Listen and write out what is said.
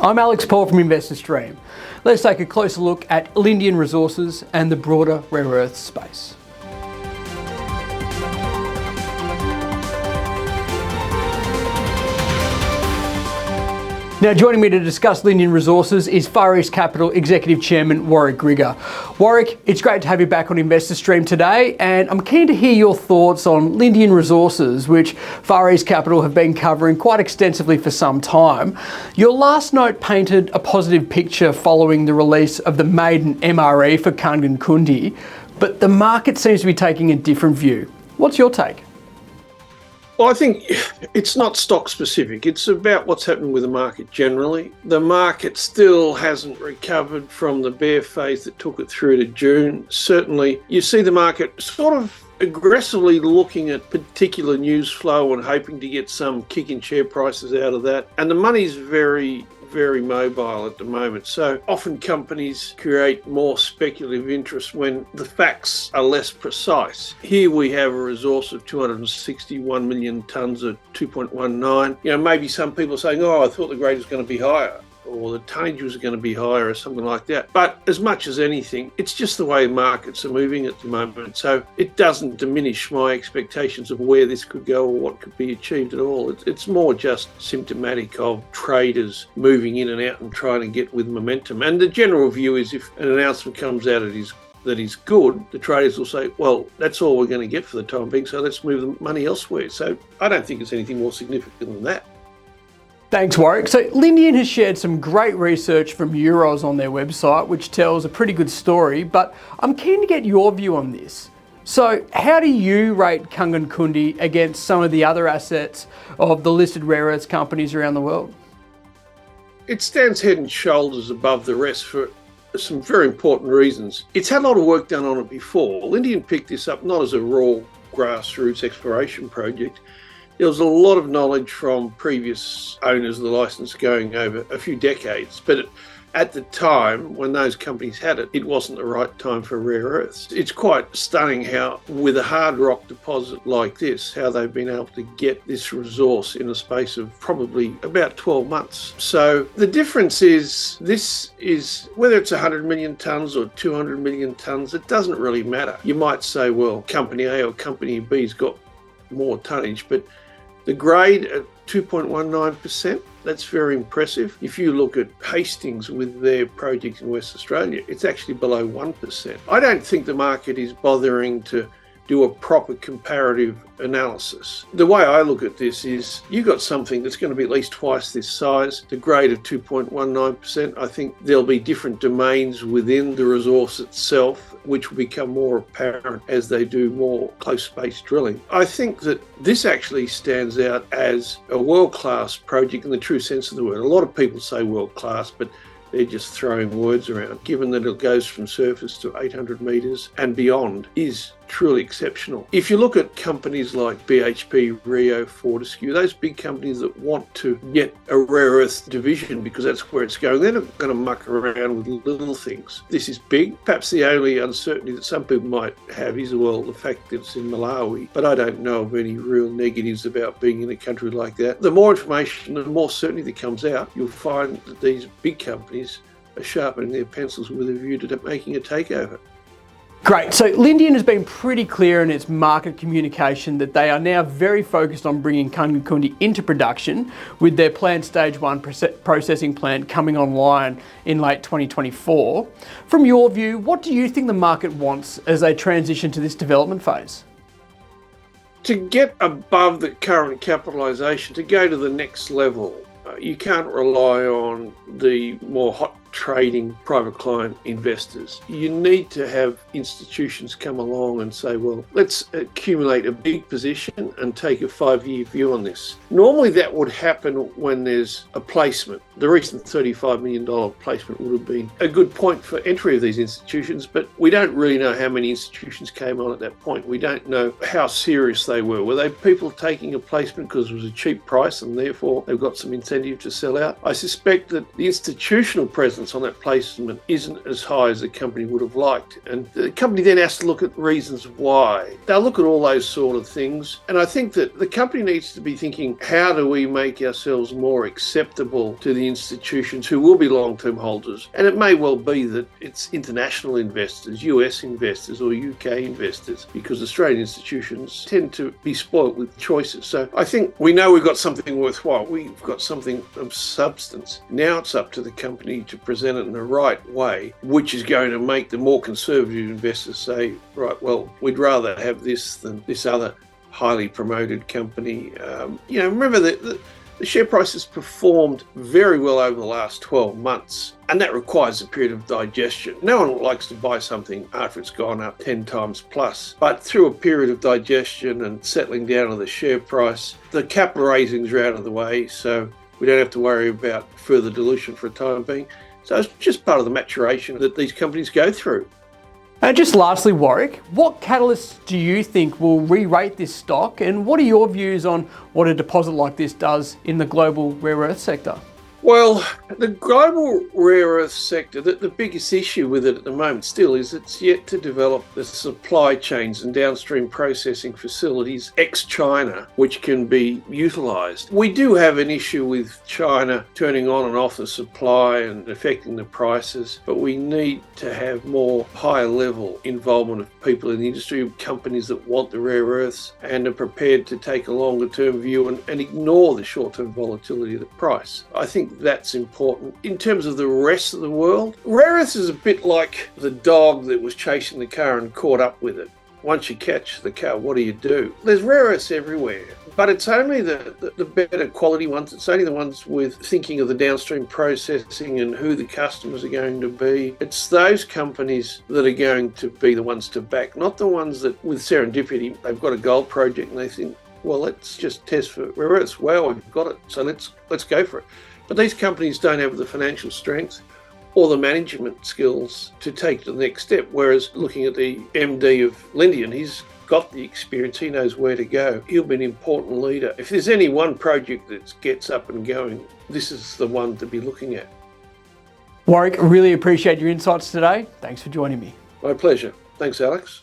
I'm Alex Paul from InvestorStream. Let's take a closer look at Lindian Resources and the broader rare earth space. Now, joining me to discuss Lindian Resources is Far East Capital Executive Chairman Warwick Grigor. Warwick, it's great to have you back on InvestorStream today, and I'm keen to hear your thoughts on Lindian Resources, which Far East Capital have been covering quite extensively for some time. Your last note painted a positive picture following the release of the maiden MRE for Kangan Kundi, but the market seems to be taking a different view. What's your take? Well, I think it's not stock specific. It's about what's happening with the market generally. The market still hasn't recovered from the bear phase that took it through to June. Certainly, you see the market sort of aggressively looking at particular news flow and hoping to get some kick in share prices out of that. And the money's very mobile at the moment. So often companies create more speculative interest when the facts are less precise. Here we have a resource of 261 million tonnes of 2.19. Maybe some people are saying, I thought the grade was going to be higher, or the tonnage was going to be higher, or something like that. But as much as anything, it's just the way markets are moving at the moment. So it doesn't diminish my expectations of where this could go or what could be achieved at all. It's more just symptomatic of traders moving in and out and trying to get with momentum. And the general view is if an announcement comes out that is good, the traders will say, well, that's all we're going to get for the time being, so let's move the money elsewhere. So I don't think it's anything more significant than that. Thanks, Warwick. So Lindian has shared some great research from Euros on their website, which tells a pretty good story, but I'm keen to get your view on this. So how do you rate Kangan Kundi against some of the other assets of the listed rare earths companies around the world? It stands head and shoulders above the rest for some very important reasons. It's had a lot of work done on it before. Lindian picked this up not as a raw grassroots exploration project. There was a lot of knowledge from previous owners of the license going over a few decades, but at the time when those companies had it, it wasn't the right time for rare earths. It's quite stunning how, with a hard rock deposit like this, how they've been able to get this resource in a space of probably about 12 months. So the difference is, whether it's 100 million tonnes or 200 million tonnes, it doesn't really matter. You might say, well, Company A or Company B's got more tonnage, but the grade at 2.19%, that's very impressive. If you look at Hastings with their project in West Australia, it's actually below 1%. I don't think the market is bothering to do a proper comparative analysis. The way I look at this is you've got something that's going to be at least twice this size, the grade of 2.19%. I think there'll be different domains within the resource itself which will become more apparent as they do more close space drilling. I think that this actually stands out as a world-class project in the true sense of the word. A lot of people say world-class, but they're just throwing words around. Given that it goes from surface to 800 metres and beyond is truly exceptional. If you look at companies like BHP, Rio, Fortescue, those big companies that want to get a rare earth division because that's where it's going, they're not going to muck around with little things. This is big. Perhaps the only uncertainty that some people might have is, well, the fact that it's in Malawi, but I don't know of any real negatives about being in a country like that. The more information and the more certainty that comes out, you'll find that these big companies are sharpening their pencils with a view to making a takeover. Great. So Lindian has been pretty clear in its market communication that they are now very focused on bringing Kangan Kundi into production, with their planned stage 1 processing plant coming online in late 2024. From your view, what do you think the market wants as they transition to this development phase? To get above the current capitalisation, to go to the next level, you can't rely on the more hot trading private client investors. You need to have institutions come along and say, well, let's accumulate a big position and take a 5-year view on this. Normally that would happen when there's a placement. The recent $35 million placement would have been a good point for entry of these institutions, but we don't really know how many institutions came on at that point. We don't know how serious they were. Were they people taking a placement because it was a cheap price and therefore they've got some incentive to sell out? I suspect that the institutional presence guidance on that placement isn't as high as the company would have liked. And the company then has to look at reasons why. They'll look at all those sort of things. And I think that the company needs to be thinking, how do we make ourselves more acceptable to the institutions who will be long-term holders? And it may well be that it's international investors, US investors or UK investors, because Australian institutions tend to be spoilt with choices. So I think we know we've got something worthwhile. We've got something of substance. Now it's up to the company to present it in the right way, which is going to make the more conservative investors say, right, well, we'd rather have this than this other highly promoted company. Remember that the share price has performed very well over the last 12 months, and that requires a period of digestion. No one likes to buy something after it's gone up 10 times plus, but through a period of digestion and settling down of the share price, the capital raisings are out of the way, so we don't have to worry about further dilution for a time being. So it's just part of the maturation that these companies go through. And just lastly, Warwick, what catalysts do you think will re-rate this stock, and what are your views on what a deposit like this does in the global rare earth sector? Well, the global rare earth sector, the biggest issue with it at the moment still is it's yet to develop the supply chains and downstream processing facilities ex-China, which can be utilised. We do have an issue with China turning on and off the supply and affecting the prices, but we need to have more higher level involvement of people in the industry, companies that want the rare earths and are prepared to take a longer term view and ignore the short term volatility of the price. I think that's important. In terms of the rest of the world, rare earths is a bit like the dog that was chasing the car and caught up with it. Once you catch the car, what do? There's rare earths everywhere, but it's only the better quality ones. It's only the ones with thinking of the downstream processing and who the customers are going to be. It's those companies that are going to be the ones to back, not the ones that with serendipity, they've got a gold project and they think, well, let's just test for rare earths. Well, we've got it, so let's go for it. But these companies don't have the financial strength or the management skills to take the next step. Whereas looking at the MD of Lindian, he's got the experience, he knows where to go. He'll be an important leader. If there's any one project that gets up and going, this is the one to be looking at. Warwick, really appreciate your insights today. Thanks for joining me. My pleasure. Thanks, Alex.